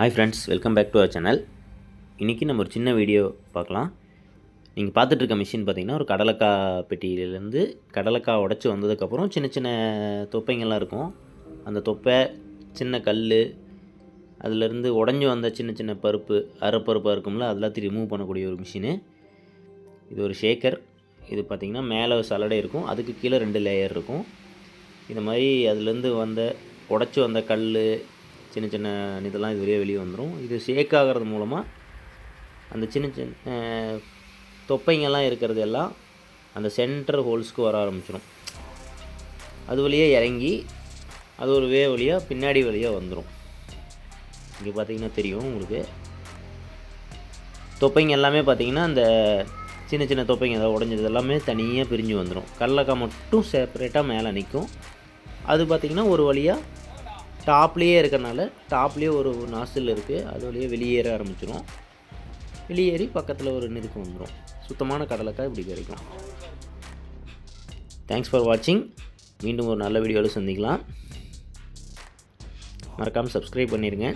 Hi friends, welcome back to our channel. இன்றைக்கி நம்ம ஒரு சின்ன வீடியோ பார்க்கலாம். நீங்கள் பார்த்துட்ருக்க மிஷின் பார்த்திங்கன்னா ஒரு கடலைக்காய் பெட்டியிலேருந்து கடலைக்காய் உடச்சி வந்ததுக்கப்புறம் சின்ன சின்ன தொப்பைங்கள்லாம் இருக்கும். அந்த தொப்பை, சின்ன கல், அதிலேருந்து உடஞ்சி வந்த சின்ன சின்ன பருப்பு, அரைப்பருப்பாக இருக்கும்ல, அதெல்லாத்தையும் ரிமூவ் பண்ணக்கூடிய ஒரு மிஷினு. இது ஒரு ஷேக்கர். இது பார்த்திங்கன்னா மேலே சலடை இருக்கும், அதுக்கு கீழே 2 லேயர் இருக்கும். இந்த மாதிரி அதுலேருந்து உடச்சி வந்த கல், சின்ன சின்ன இதெல்லாம் இது வெளியே வந்துடும். இது ஷேக் ஆகிறது மூலமாக அந்த சின்ன சின்ன தொப்பைங்கெல்லாம் இருக்கிறது எல்லாம் அந்த சென்டர் ஹோல்ஸ்க்கு வர ஆரம்பிச்சிடும். அது வழியே இறங்கி அது ஒரு வழியாக பின்னாடி வழியாக வந்துடும். இங்கே பார்த்திங்கன்னா தெரியும் உங்களுக்கு. தொப்பைங்க எல்லாமே பார்த்திங்கன்னா அந்த சின்ன சின்ன தொப்பைங்க ஏதாவது உடஞ்சது எல்லாமே தனியாக பிரிஞ்சு வந்துடும். கடலக்காய் மட்டும் செப்பரேட்டாக மேலே நிற்கும். அது பார்த்திங்கன்னா ஒரு வழியாக டாப்லேயே இருக்கிறனால டாப்லேயே ஒரு நாசில் இருக்குது, அது வழியே வெளியேற ஆரம்பிச்சிடும். வெளியேறி பக்கத்தில் ஒரு நெருப்பு வந்துடும். சுத்தமான கடலைக்காய் இப்படி கிடைக்கும். தேங்க்ஸ் ஃபார் வாட்சிங். மீண்டும் ஒரு நல்ல வீடியோவில் சந்திக்கலாம். மறக்காமல் சப்ஸ்கிரைப் பண்ணிடுங்க.